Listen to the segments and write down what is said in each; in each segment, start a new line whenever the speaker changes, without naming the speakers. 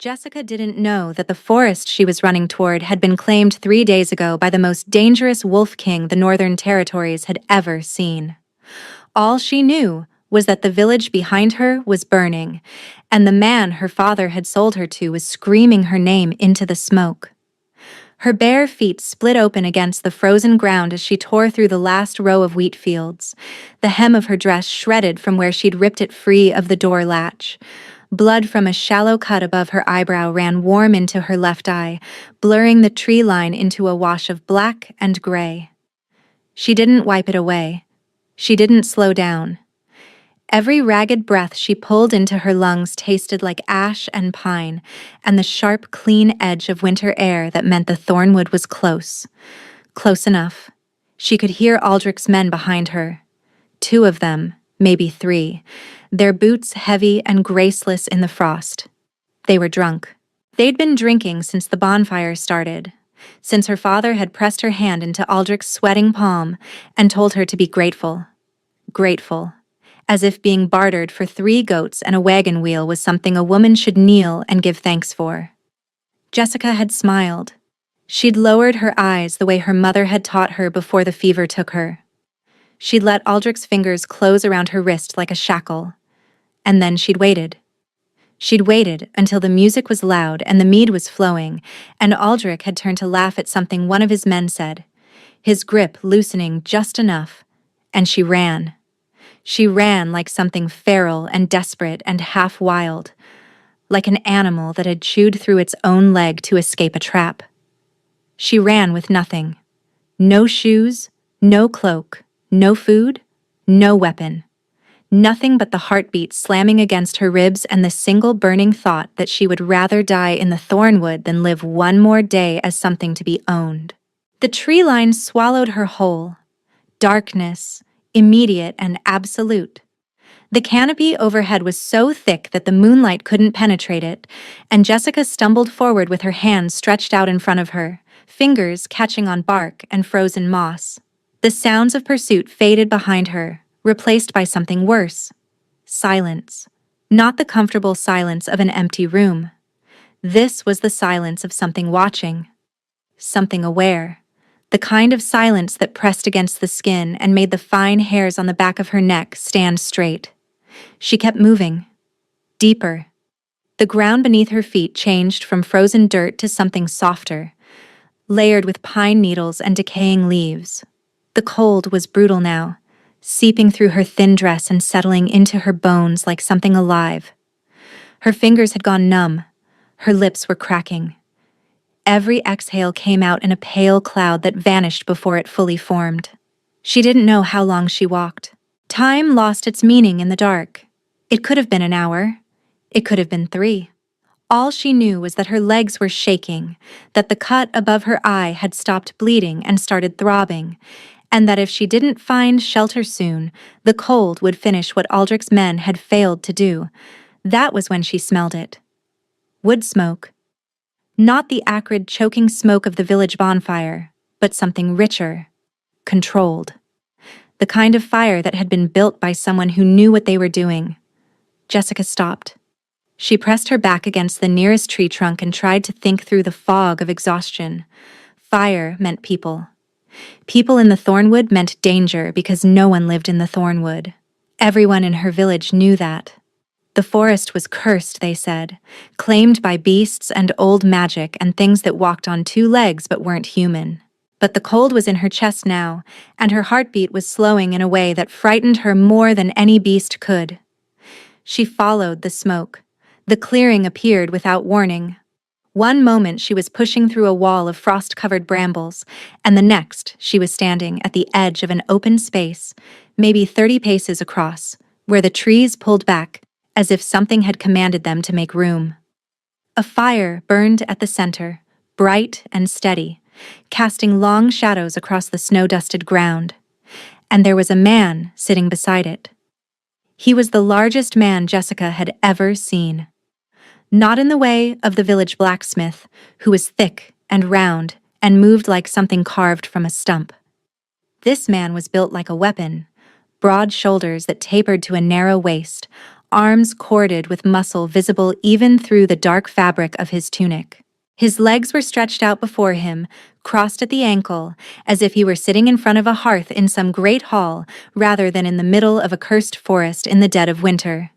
Jessica didn't know that the forest she was running toward had been claimed 3 days ago by the most dangerous wolf king the Northern Territories had ever seen. All she knew was that the village behind her was burning, and the man her father had sold her to was screaming her name into the smoke. Her bare feet split open against the frozen ground as she tore through the last row of wheat fields, the hem of her dress shredded from where she'd ripped it free of the door latch. Blood from a shallow cut above her eyebrow ran warm into her left eye, blurring the tree line into a wash of black and gray. She didn't wipe it away. She didn't slow down. Every ragged breath she pulled into her lungs tasted like ash and pine, and the sharp, clean edge of winter air that meant the thornwood was close. Close enough. She could hear Aldrich's men behind her. 2 of them, maybe 3, their boots heavy and graceless in the frost. They were drunk. They'd been drinking since the bonfire started, since her father had pressed her hand into Aldrich's sweating palm and told her to be grateful. Grateful. As if being bartered for 3 goats and a wagon wheel was something a woman should kneel and give thanks for. Jessica had smiled. She'd lowered her eyes the way her mother had taught her before the fever took her. She'd let Aldrich's fingers close around her wrist like a shackle. And then she'd waited. She'd waited until the music was loud and the mead was flowing, and Aldrich had turned to laugh at something one of his men said, his grip loosening just enough, and she ran. She ran like something feral and desperate and half-wild, like an animal that had chewed through its own leg to escape a trap. She ran with nothing. No shoes, no cloak, no food, no weapon. Nothing but the heartbeat slamming against her ribs and the single burning thought that she would rather die in the thornwood than live one more day as something to be owned. The tree line swallowed her whole. Darkness, immediate and absolute. The canopy overhead was so thick that the moonlight couldn't penetrate it, and Jessica stumbled forward with her hands stretched out in front of her, fingers catching on bark and frozen moss. The sounds of pursuit faded behind her, replaced by something worse. Silence. Not the comfortable silence of an empty room. This was the silence of something watching. Something aware. The kind of silence that pressed against the skin and made the fine hairs on the back of her neck stand straight. She kept moving. Deeper. The ground beneath her feet changed from frozen dirt to something softer, layered with pine needles and decaying leaves. The cold was brutal now, seeping through her thin dress and settling into her bones like something alive. Her fingers had gone numb. Her lips were cracking. Every exhale came out in a pale cloud that vanished before it fully formed. She didn't know how long she walked. Time lost its meaning in the dark. It could have been an hour. It could have been 3. All she knew was that her legs were shaking, that the cut above her eye had stopped bleeding and started throbbing, and that if she didn't find shelter soon, the cold would finish what Aldrich's men had failed to do. That was when she smelled it. Wood smoke. Not the acrid, choking smoke of the village bonfire, but something richer, controlled. The kind of fire that had been built by someone who knew what they were doing. Jessica stopped. She pressed her back against the nearest tree trunk and tried to think through the fog of exhaustion. Fire meant people. People in the thornwood meant danger because no one lived in the thornwood. Everyone in her village knew that. The forest was cursed, they said, claimed by beasts and old magic and things that walked on 2 legs but weren't human. But the cold was in her chest now, and her heartbeat was slowing in a way that frightened her more than any beast could. She followed the smoke. The clearing appeared without warning. One moment she was pushing through a wall of frost-covered brambles, and the next she was standing at the edge of an open space, maybe 30 paces across, where the trees pulled back, as if something had commanded them to make room. A fire burned at the center, bright and steady, casting long shadows across the snow-dusted ground, and there was a man sitting beside it. He was the largest man Jessica had ever seen. Not in the way of the village blacksmith, who was thick and round and moved like something carved from a stump. This man was built like a weapon, broad shoulders that tapered to a narrow waist, arms corded with muscle visible even through the dark fabric of his tunic. His legs were stretched out before him, crossed at the ankle, as if he were sitting in front of a hearth in some great hall rather than in the middle of a cursed forest in the dead of winter.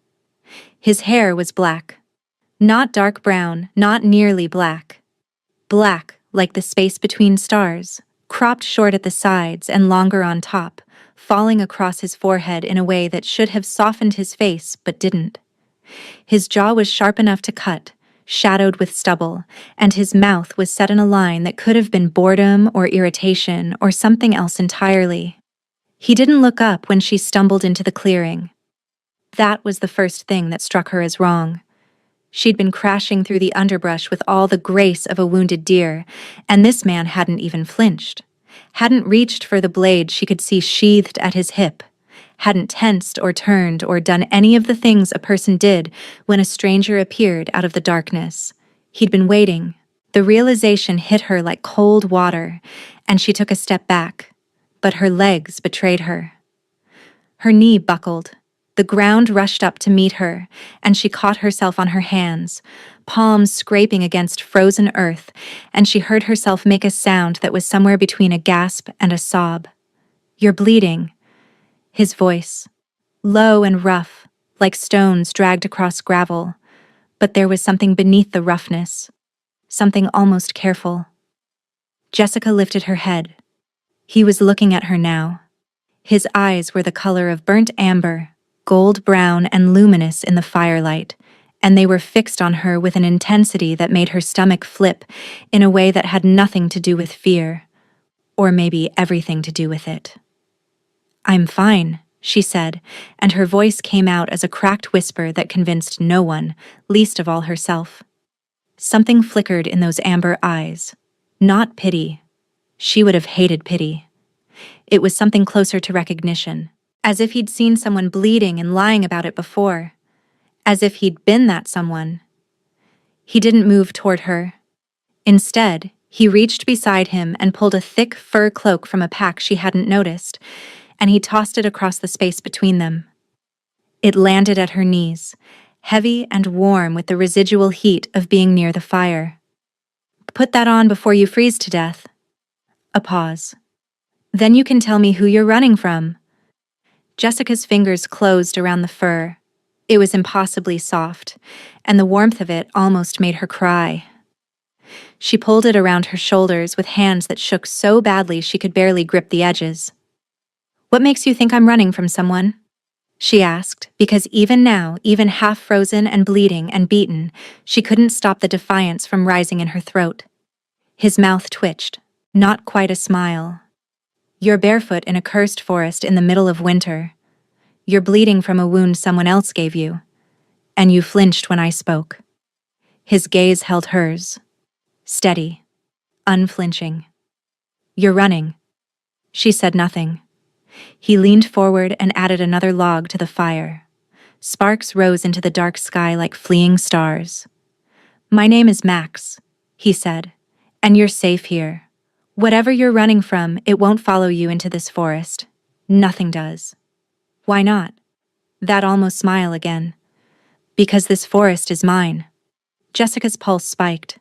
His hair was black. Not dark brown, not nearly black. Black, like the space between stars, cropped short at the sides and longer on top, falling across his forehead in a way that should have softened his face but didn't. His jaw was sharp enough to cut, shadowed with stubble, and his mouth was set in a line that could have been boredom or irritation or something else entirely. He didn't look up when she stumbled into the clearing. That was the first thing that struck her as wrong. She'd been crashing through the underbrush with all the grace of a wounded deer, and this man hadn't even flinched, hadn't reached for the blade she could see sheathed at his hip, hadn't tensed or turned or done any of the things a person did when a stranger appeared out of the darkness. He'd been waiting. The realization hit her like cold water, and she took a step back, but her legs betrayed her. Her knee buckled. The ground rushed up to meet her, and she caught herself on her hands, palms scraping against frozen earth, and she heard herself make a sound that was somewhere between a gasp and a sob. "You're bleeding." His voice, low and rough, like stones dragged across gravel, but there was something beneath the roughness, something almost careful. Jessica lifted her head. He was looking at her now. His eyes were the color of burnt amber, gold brown and luminous in the firelight, and they were fixed on her with an intensity that made her stomach flip in a way that had nothing to do with fear, or maybe everything to do with it. "I'm fine," she said, and her voice came out as a cracked whisper that convinced no one, least of all herself. Something flickered in those amber eyes. Not pity. She would have hated pity. It was something closer to recognition, as if he'd seen someone bleeding and lying about it before, as if he'd been that someone. He didn't move toward her. Instead, he reached beside him and pulled a thick fur cloak from a pack she hadn't noticed, and he tossed it across the space between them. It landed at her knees, heavy and warm with the residual heat of being near the fire. "Put that on before you freeze to death." A pause. "Then you can tell me who you're running from." Jessica's fingers closed around the fur. It was impossibly soft, and the warmth of it almost made her cry. She pulled it around her shoulders with hands that shook so badly she could barely grip the edges. "What makes you think I'm running from someone?" she asked, because even now, even half-frozen and bleeding and beaten, she couldn't stop the defiance from rising in her throat. His mouth twitched, not quite a smile. "You're barefoot in a cursed forest in the middle of winter. You're bleeding from a wound someone else gave you. And you flinched when I spoke." His gaze held hers. Steady. Unflinching. "You're running." She said nothing. He leaned forward and added another log to the fire. Sparks rose into the dark sky like fleeing stars. "My name is Max," he said, "and you're safe here. Whatever you're running from, it won't follow you into this forest. Nothing does." "Why not?" That almost smile again. "Because this forest is mine." Jessica's pulse spiked.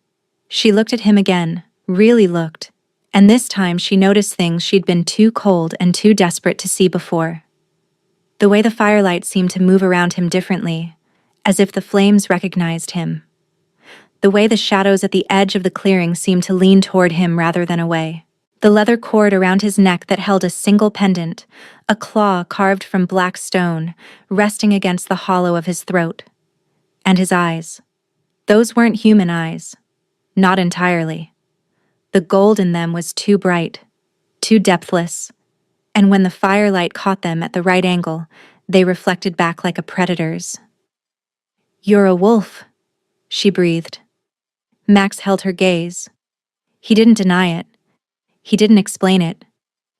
She looked at him again, really looked, and this time she noticed things she'd been too cold and too desperate to see before. The way the firelight seemed to move around him differently, as if the flames recognized him. The way the shadows at the edge of the clearing seemed to lean toward him rather than away. The leather cord around his neck that held a single pendant, a claw carved from black stone, resting against the hollow of his throat. And his eyes. Those weren't human eyes. Not entirely. The gold in them was too bright, too depthless, and when the firelight caught them at the right angle, they reflected back like a predator's. "You're a wolf," she breathed. Max held her gaze. He didn't deny it. He didn't explain it.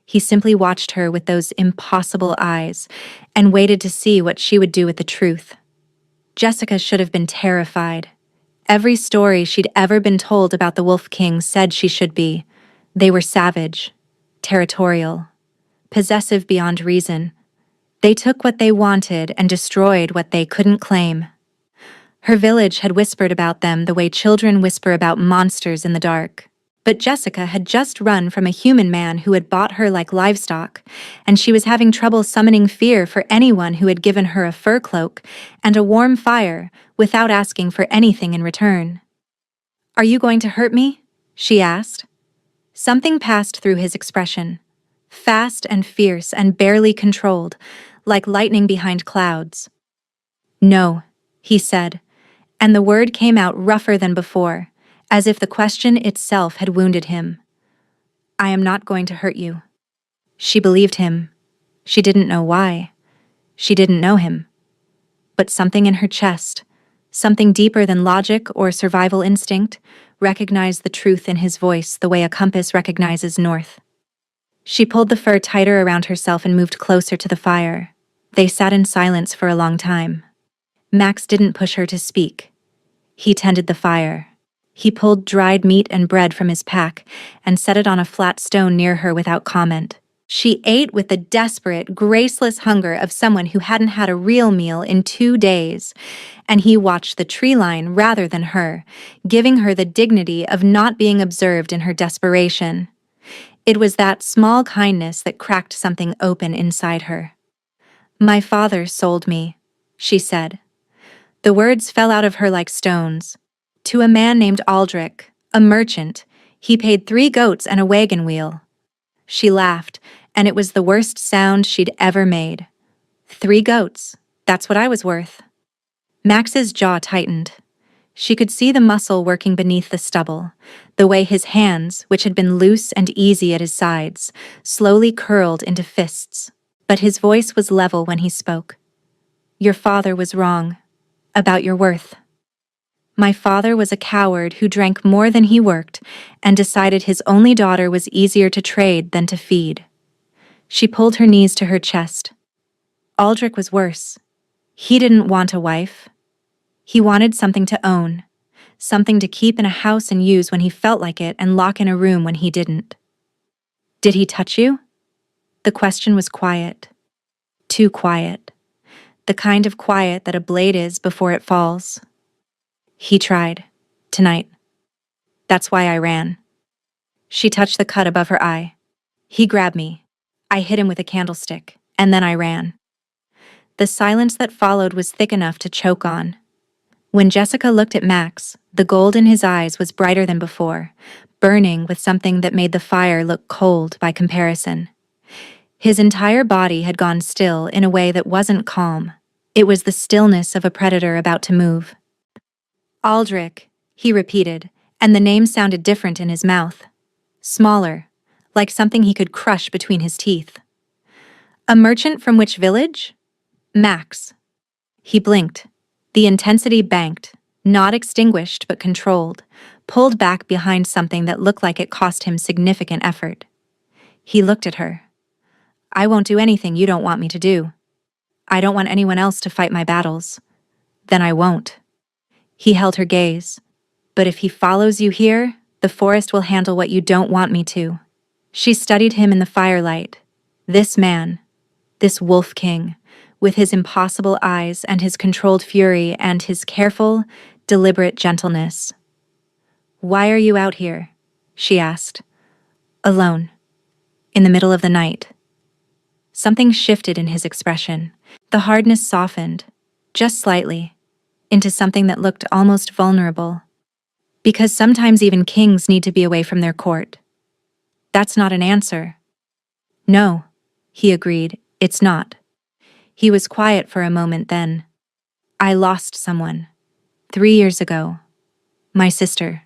He simply watched her with those impossible eyes and waited to see what she would do with the truth. Jessica should have been terrified. Every story she'd ever been told about the Wolf King said she should be. They were savage, territorial, possessive beyond reason, They took what they wanted and destroyed what they couldn't claim. Her village had whispered about them the way children whisper about monsters in the dark. But Jessica had just run from a human man who had bought her like livestock, and she was having trouble summoning fear for anyone who had given her a fur cloak and a warm fire without asking for anything in return. "Are you going to hurt me?" she asked. Something passed through his expression, fast and fierce and barely controlled, like lightning behind clouds. "No," he said, and the word came out rougher than before, as if the question itself had wounded him. "I am not going to hurt you." She believed him. She didn't know why. She didn't know him. But something in her chest, something deeper than logic or survival instinct, recognized the truth in his voice the way a compass recognizes north. She pulled the fur tighter around herself and moved closer to the fire. They sat in silence for a long time. Max didn't push her to speak. He tended the fire. He pulled dried meat and bread from his pack and set it on a flat stone near her without comment. She ate with the desperate, graceless hunger of someone who hadn't had a real meal in 2 days, and he watched the tree line rather than her, giving her the dignity of not being observed in her desperation. It was that small kindness that cracked something open inside her. "My father sold me," she said. The words fell out of her like stones. "To a man named Aldrich, a merchant. He paid 3 goats and a wagon wheel." She laughed, and it was the worst sound she'd ever made. 3 goats. That's what I was worth. Max's jaw tightened. She could see the muscle working beneath the stubble, the way his hands, which had been loose and easy at his sides, slowly curled into fists. But his voice was level when he spoke. "Your father was wrong about your worth. My father was a coward who drank more than he worked and decided his only daughter was easier to trade than to feed." She pulled her knees to her chest. Aldrich was worse. He didn't want a wife. He wanted something to own, something to keep in a house and use when he felt like it and lock in a room when he didn't. "Did he touch you?" The question was quiet. Too quiet. The kind of quiet that a blade is before it falls. "He tried. Tonight. That's why I ran." She touched the cut above her eye. "He grabbed me. I hit him with a candlestick, and then I ran." The silence that followed was thick enough to choke on. When Jessica looked at Max, the gold in his eyes was brighter than before, burning with something that made the fire look cold by comparison. His entire body had gone still in a way that wasn't calm. It was the stillness of a predator about to move. "Aldrich," he repeated, and the name sounded different in his mouth. Smaller, like something he could crush between his teeth. "A merchant from which village?" "Max." He blinked. The intensity banked, not extinguished but controlled, pulled back behind something that looked like it cost him significant effort. He looked at her. "I won't do anything you don't want me to do. I don't want anyone else to fight my battles. Then I won't." He held her gaze. "But if he follows you here, the forest will handle what you don't want me to." She studied him in the firelight. This man, this Wolf King, with his impossible eyes and his controlled fury and his careful, deliberate gentleness. "Why are you out here?" she asked. "Alone. In the middle of the night." Something shifted in his expression. The hardness softened, just slightly, into something that looked almost vulnerable. "Because sometimes even kings need to be away from their court." "That's not an answer." "No," he agreed, "it's not." He was quiet for a moment then. "I lost someone. 3 years ago. My sister.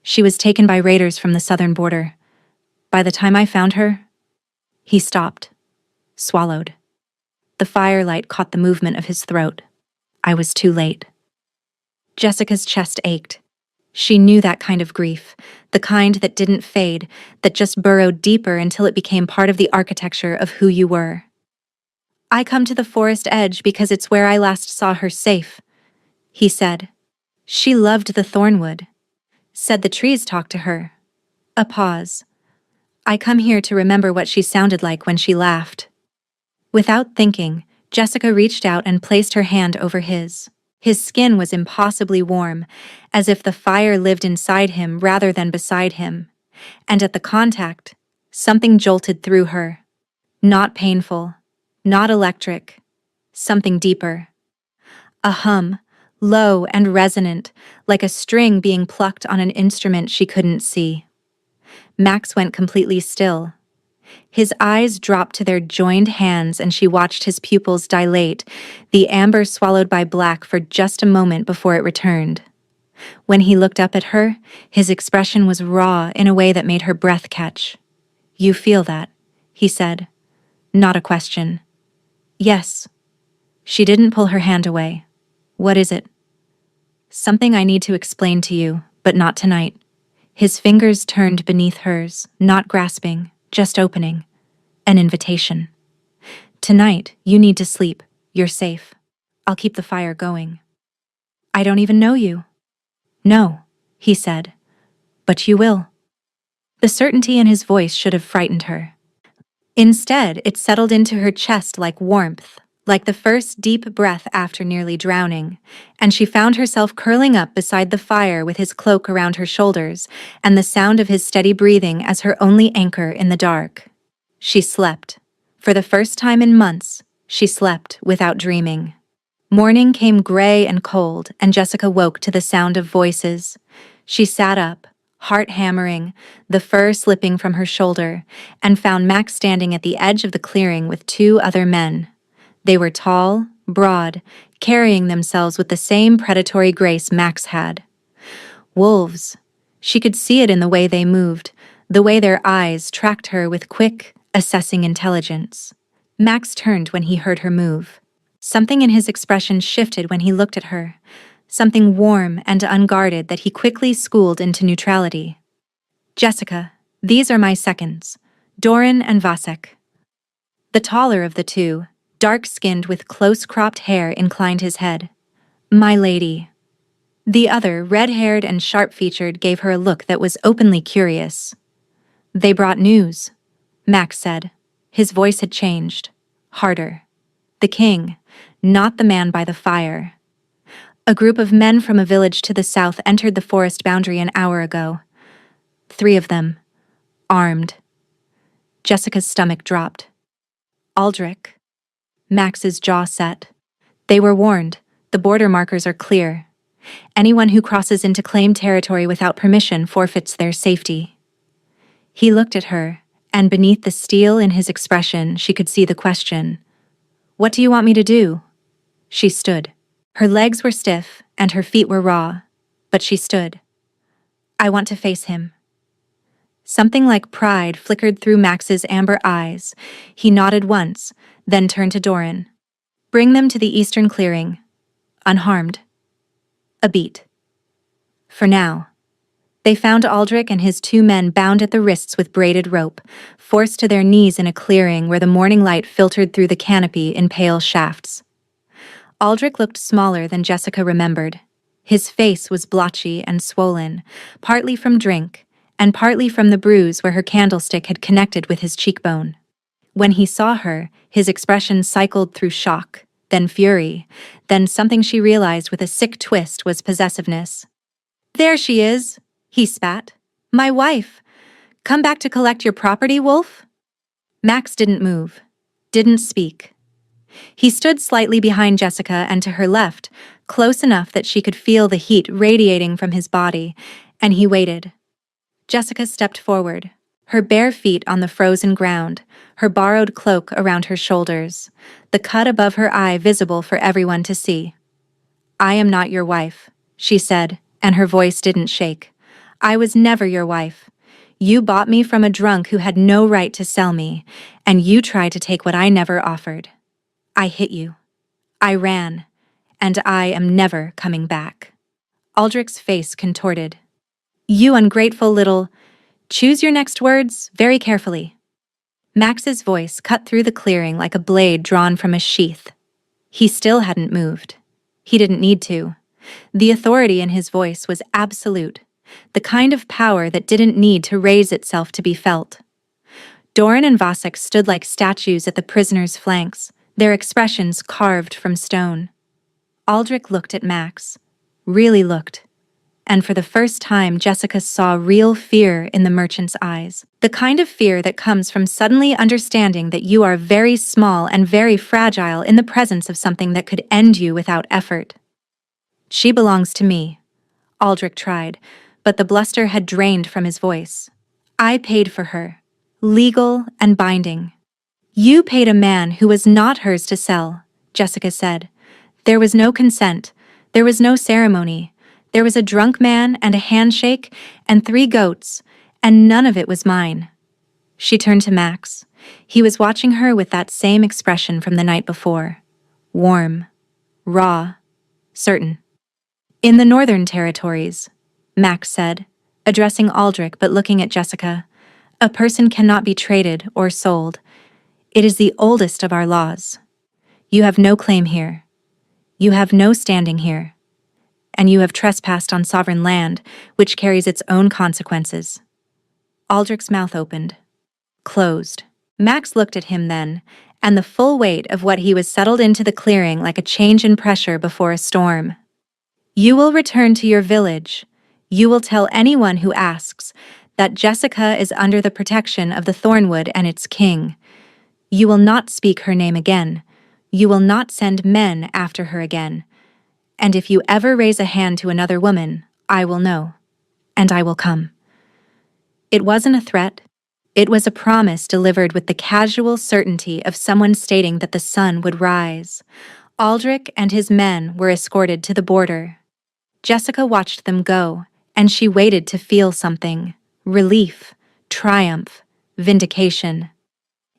She was taken by raiders from the southern border. By the time I found her..." He stopped. Swallowed. The firelight caught the movement of his throat. "I was too late." Jessica's chest ached. She knew that kind of grief, the kind that didn't fade, that just burrowed deeper until it became part of the architecture of who you were. "I come to the forest edge because it's where I last saw her safe," he said. "She loved the thornwood," said the trees talked to her. A pause. "I come here to remember what she sounded like when she laughed." Without thinking, Jessica reached out and placed her hand over his. His skin was impossibly warm, as if the fire lived inside him rather than beside him. And at the contact, something jolted through her. Not painful, not electric, something deeper. A hum, low and resonant, like a string being plucked on an instrument she couldn't see. Max went completely still. His eyes dropped to their joined hands and she watched his pupils dilate, the amber swallowed by black for just a moment before it returned. When he looked up at her, his expression was raw in a way that made her breath catch. "You feel that," he said. Not a question. "Yes." She didn't pull her hand away. "What is it?" "Something I need to explain to you, but not tonight." His fingers turned beneath hers, not grasping, just opening. An invitation. "Tonight, you need to sleep. You're safe. I'll keep the fire going." "I don't even know you." "No," he said. "But you will." The certainty in his voice should have frightened her. Instead, it settled into her chest like warmth, like the first deep breath after nearly drowning, and she found herself curling up beside the fire with his cloak around her shoulders and the sound of his steady breathing as her only anchor in the dark. She slept. For the first time in months, she slept without dreaming. Morning came gray and cold, and Jessica woke to the sound of voices. She sat up, heart hammering, the fur slipping from her shoulder, and found Max standing at the edge of the clearing with two other men. They were tall, broad, carrying themselves with the same predatory grace Max had. Wolves. She could see it in the way they moved, the way their eyes tracked her with quick, assessing intelligence. Max turned when he heard her move. Something in his expression shifted when he looked at her, something warm and unguarded that he quickly schooled into neutrality. "Jessica, these are my seconds, Doran and Vasek." The taller of the two, dark-skinned with close-cropped hair, inclined his head. "My lady." The other, red-haired and sharp-featured, gave her a look that was openly curious. "They brought news," Max said. His voice had changed. Harder. "The king, not the man by the fire." "A group of men from a village to the south entered the forest boundary an hour ago. 3 of them. Armed." Jessica's stomach dropped. "Aldrich." Max's jaw set. "They were warned. The border markers are clear. Anyone who crosses into claimed territory without permission forfeits their safety." He looked at her, and beneath the steel in his expression, she could see the question. "What do you want me to do?" She stood. Her legs were stiff, and her feet were raw, but she stood. "I want to face him." Something like pride flickered through Max's amber eyes. He nodded once, then turned to Doran. "Bring them to the eastern clearing. Unharmed." A beat. For now. They found Aldrich and his 2 men bound at the wrists with braided rope, forced to their knees in a clearing where the morning light filtered through the canopy in pale shafts. Aldrich looked smaller than Jessica remembered. His face was blotchy and swollen, partly from drink, and partly from the bruise where her candlestick had connected with his cheekbone. When he saw her, his expression cycled through shock, then fury, then something she realized with a sick twist was possessiveness. "There she is," he spat. "My wife. Come back to collect your property, Wolf?" Max didn't move, didn't speak. He stood slightly behind Jessica and to her left, close enough that she could feel the heat radiating from his body, and he waited. Jessica stepped forward, her bare feet on the frozen ground, her borrowed cloak around her shoulders, the cut above her eye visible for everyone to see. "I am not your wife," she said, and her voice didn't shake. "I was never your wife. You bought me from a drunk who had no right to sell me, and you tried to take what I never offered. I hit you. I ran, and I am never coming back." Aldrich's face contorted. "You ungrateful little—" "Choose your next words very carefully." Max's voice cut through the clearing like a blade drawn from a sheath. He still hadn't moved. He didn't need to. The authority in his voice was absolute, the kind of power that didn't need to raise itself to be felt. Doran and Vasek stood like statues at the prisoners' flanks, their expressions carved from stone. Aldrich looked at Max, really looked, and for the first time Jessica saw real fear in the merchant's eyes. The kind of fear that comes from suddenly understanding that you are very small and very fragile in the presence of something that could end you without effort. "She belongs to me," Aldrich tried, but the bluster had drained from his voice. "I paid for her. Legal and binding." "You paid a man who was not hers to sell," Jessica said. "There was no consent. There was no ceremony. There was a drunk man and a handshake and 3 goats, and none of it was mine." She turned to Max. He was watching her with that same expression from the night before. Warm, raw, certain. "In the Northern Territories," Max said, addressing Aldrich but looking at Jessica, "a person cannot be traded or sold. It is the oldest of our laws. You have no claim here. You have no standing here. And you have trespassed on sovereign land, which carries its own consequences." Aldrich's mouth opened, closed. Max looked at him then, and the full weight of what he was settled into the clearing like a change in pressure before a storm. "You will return to your village. You will tell anyone who asks that Jessica is under the protection of the Thornwood and its king. You will not speak her name again. You will not send men after her again. And if you ever raise a hand to another woman, I will know. And I will come." It wasn't a threat. It was a promise delivered with the casual certainty of someone stating that the sun would rise. Aldrich and his men were escorted to the border. Jessica watched them go, and she waited to feel something: relief, triumph, vindication.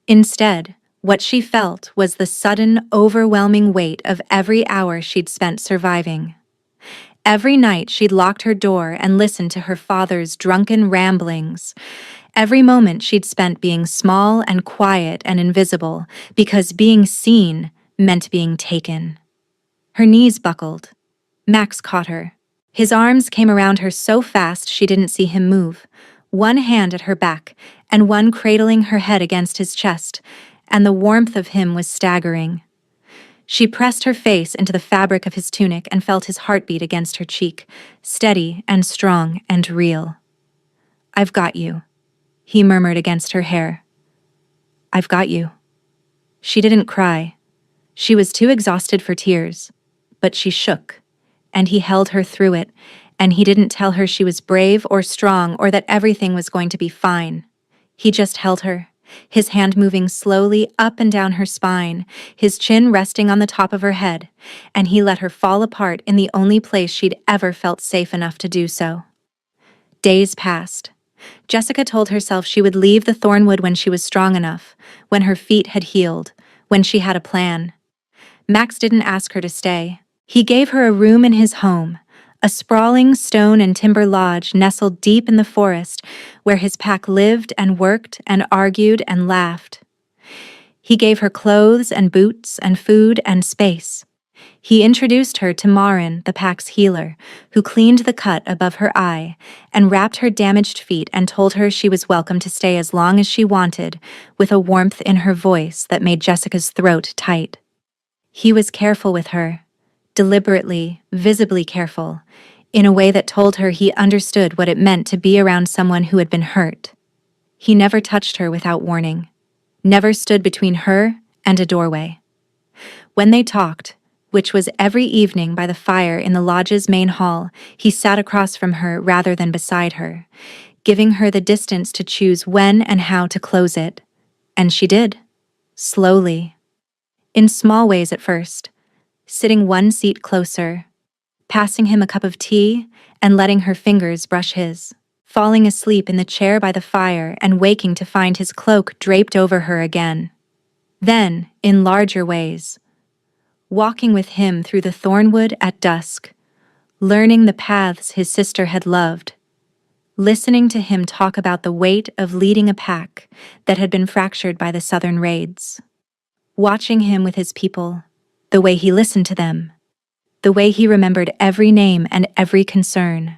Instead, what she felt was the sudden, overwhelming weight of every hour she'd spent surviving. Every night she'd locked her door and listened to her father's drunken ramblings. Every moment she'd spent being small and quiet and invisible, because being seen meant being taken. Her knees buckled. Max caught her. His arms came around her so fast she didn't see him move, one hand at her back and one cradling her head against his chest, and the warmth of him was staggering. She pressed her face into the fabric of his tunic and felt his heartbeat against her cheek, steady and strong and real. "I've got you," he murmured against her hair. "I've got you." She didn't cry. She was too exhausted for tears, but she shook, and he held her through it, and he didn't tell her she was brave or strong or that everything was going to be fine. He just held her, his hand moving slowly up and down her spine, his chin resting on the top of her head, and he let her fall apart in the only place she'd ever felt safe enough to do so. Days passed. Jessica told herself she would leave the Thornwood when she was strong enough, when her feet had healed, when she had a plan. Max didn't ask her to stay. He gave her a room in his home, a sprawling stone and timber lodge nestled deep in the forest where his pack lived and worked and argued and laughed. He gave her clothes and boots and food and space. He introduced her to Marin, the pack's healer, who cleaned the cut above her eye and wrapped her damaged feet and told her she was welcome to stay as long as she wanted, with a warmth in her voice that made Jessica's throat tight. He was careful with her, deliberately, visibly careful, in a way that told her he understood what it meant to be around someone who had been hurt. He never touched her without warning, never stood between her and a doorway. When they talked, which was every evening by the fire in the lodge's main hall, he sat across from her rather than beside her, giving her the distance to choose when and how to close it. And she did, slowly. In small ways at first, sitting one seat closer, passing him a cup of tea and letting her fingers brush his, falling asleep in the chair by the fire and waking to find his cloak draped over her again. Then, in larger ways, walking with him through the Thornwood at dusk, learning the paths his sister had loved, listening to him talk about the weight of leading a pack that had been fractured by the southern raids, watching him with his people, the way he listened to them, the way he remembered every name and every concern.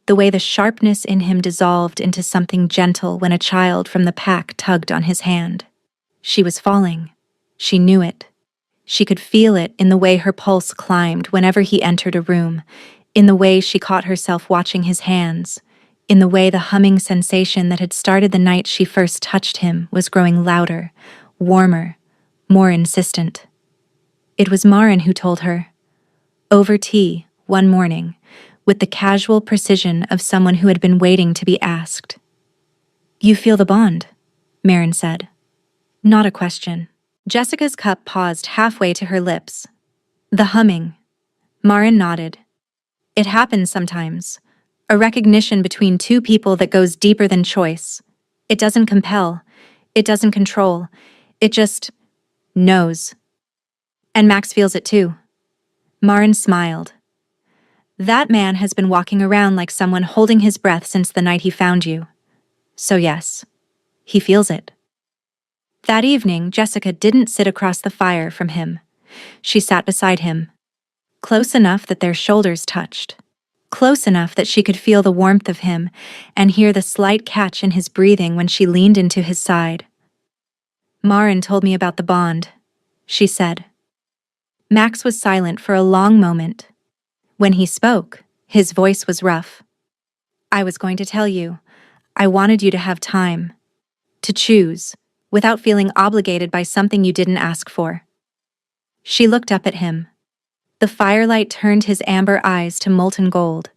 the way the sharpness in him dissolved into something gentle when a child from the pack tugged on his hand. She was falling. She knew it. She could feel it in the way her pulse climbed whenever he entered a room, in the way she caught herself watching his hands, in the way the humming sensation that had started the night she first touched him was growing louder, warmer, more insistent. It was Maren who told her. Over tea, one morning, with the casual precision of someone who had been waiting to be asked. "You feel the bond," Maren said. Not a question. Jessica's cup paused halfway to her lips. The humming. Maren nodded. It happens sometimes. A recognition between two people that goes deeper than choice. It doesn't compel. It doesn't control. It just knows. And Max feels it too. Maren smiled. That man has been walking around like someone holding his breath since the night he found you. So yes, he feels it. That evening, Jessica didn't sit across the fire from him. She sat beside him, close enough that their shoulders touched, close enough that she could feel the warmth of him and hear the slight catch in his breathing when she leaned into his side. "Maren told me about the bond," she said. Max was silent for a long moment. When he spoke, his voice was rough. "I was going to tell you. I wanted you to have time. To choose, without feeling obligated by something you didn't ask for." She looked up at him. The firelight turned his amber eyes to molten gold,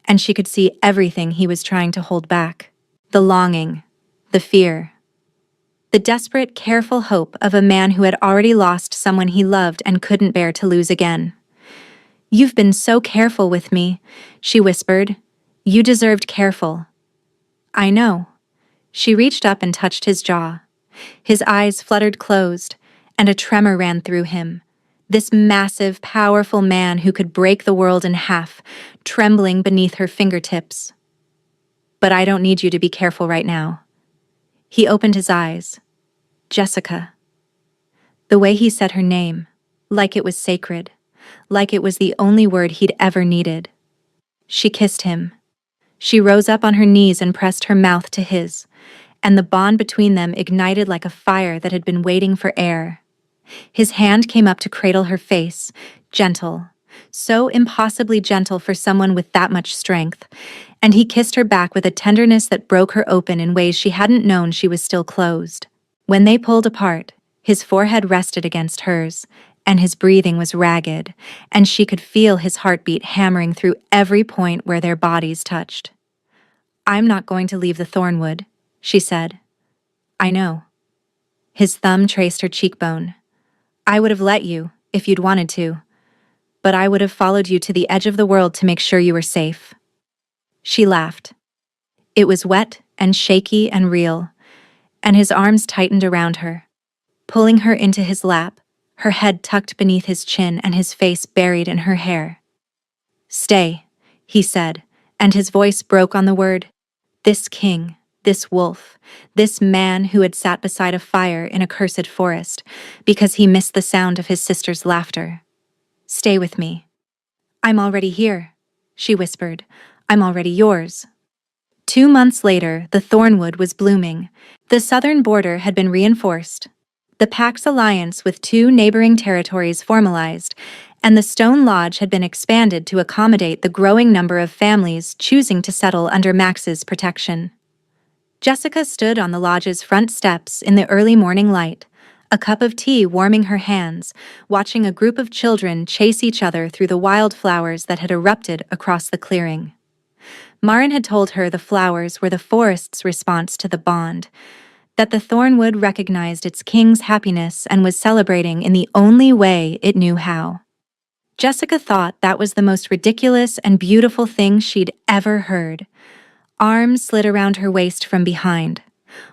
and she could see everything he was trying to hold back. The longing, the fear, the desperate, careful hope of a man who had already lost someone he loved and couldn't bear to lose again. "You've been so careful with me," she whispered. "You deserved careful." "I know." She reached up and touched his jaw. His eyes fluttered closed, and a tremor ran through him. This massive, powerful man who could break the world in half, trembling beneath her fingertips. "But I don't need you to be careful right now." He opened his eyes. "Jessica." The way he said her name, like it was sacred, like it was the only word he'd ever needed. She kissed him. She rose up on her knees and pressed her mouth to his, and the bond between them ignited like a fire that had been waiting for air. His hand came up to cradle her face, gentle, so impossibly gentle for someone with that much strength, and he kissed her back with a tenderness that broke her open in ways she hadn't known she was still closed. When they pulled apart, his forehead rested against hers, and his breathing was ragged, and she could feel his heartbeat hammering through every point where their bodies touched. "I'm not going to leave the Thornwood," she said. "I know." His thumb traced her cheekbone. "I would have let you, if you'd wanted to. But I would have followed you to the edge of the world to make sure you were safe." She laughed. It was wet and shaky and real, and his arms tightened around her, pulling her into his lap, her head tucked beneath his chin and his face buried in her hair. "Stay," he said, and his voice broke on the word. This king, this wolf, this man who had sat beside a fire in a cursed forest because he missed the sound of his sister's laughter. "Stay with me." "I'm already here," she whispered. "I'm already yours." 2 months later, the Thornwood was blooming. The southern border had been reinforced. The Pack's alliance with 2 neighboring territories formalized, and the Stone Lodge had been expanded to accommodate the growing number of families choosing to settle under Max's protection. Jessica stood on the lodge's front steps in the early morning light, a cup of tea warming her hands, watching a group of children chase each other through the wildflowers that had erupted across the clearing. Maren had told her the flowers were the forest's response to the bond, that the Thornwood recognized its king's happiness and was celebrating in the only way it knew how. Jessica thought that was the most ridiculous and beautiful thing she'd ever heard. Arms slid around her waist from behind.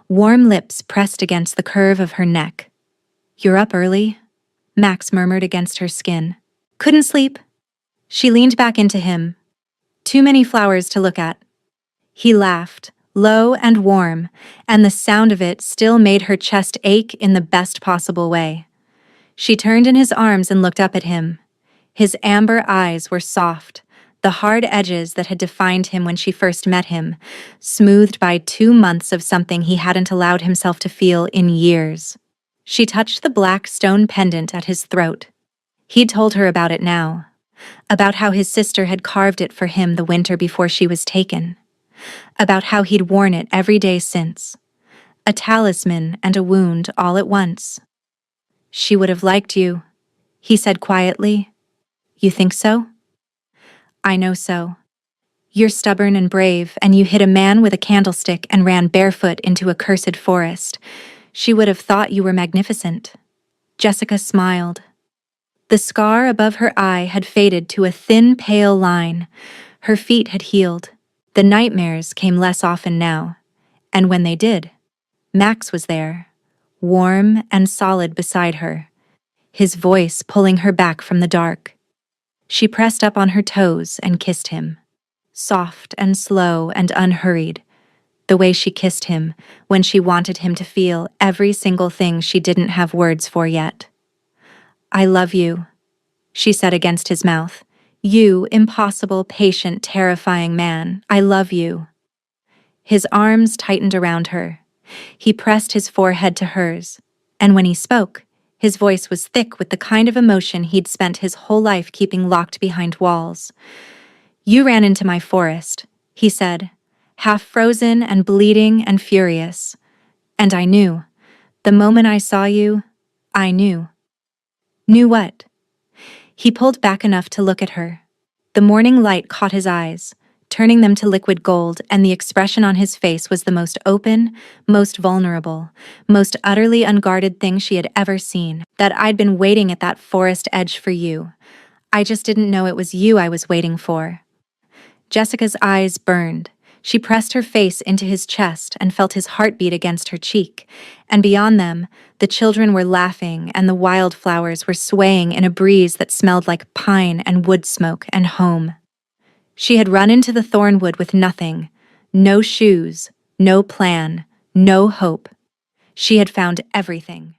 Warm lips pressed against the curve of her neck. "You're up early?" Max murmured against her skin. "Couldn't sleep." She leaned back into him. "Too many flowers to look at." He laughed, low and warm, and the sound of it still made her chest ache in the best possible way. She turned in his arms and looked up at him. His amber eyes were soft, the hard edges that had defined him when she first met him, smoothed by 2 months of something he hadn't allowed himself to feel in years. She touched the black stone pendant at his throat. He'd told her about it now, about how his sister had carved it for him the winter before she was taken, about how he'd worn it every day since, a talisman and a wound all at once. "She would have liked you," he said quietly. "You think so?" "I know so. You're stubborn and brave, and you hit a man with a candlestick and ran barefoot into a cursed forest. She would have thought you were magnificent." Jessica smiled. The scar above her eye had faded to a thin, pale line. Her feet had healed. The nightmares came less often now, and when they did, Max was there, warm and solid beside her, his voice pulling her back from the dark. She pressed up on her toes and kissed him, soft and slow and unhurried, the way she kissed him when she wanted him to feel every single thing she didn't have words for yet. "I love you," she said against his mouth. "You, impossible, patient, terrifying man, I love you." His arms tightened around her. He pressed his forehead to hers, and when he spoke, his voice was thick with the kind of emotion he'd spent his whole life keeping locked behind walls. "You ran into my forest," he said, half frozen and bleeding and furious. "And I knew. The moment I saw you, I knew." "Knew what?" He pulled back enough to look at her. The morning light caught his eyes, turning them to liquid gold, and the expression on his face was the most open, most vulnerable, most utterly unguarded thing she had ever seen. "That I'd been waiting at that forest edge for you. I just didn't know it was you I was waiting for." Jessica's eyes burned. She pressed her face into his chest and felt his heartbeat against her cheek, and beyond them, the children were laughing and the wildflowers were swaying in a breeze that smelled like pine and wood smoke and home. She had run into the thornwood with nothing, no shoes, no plan, no hope. She had found everything.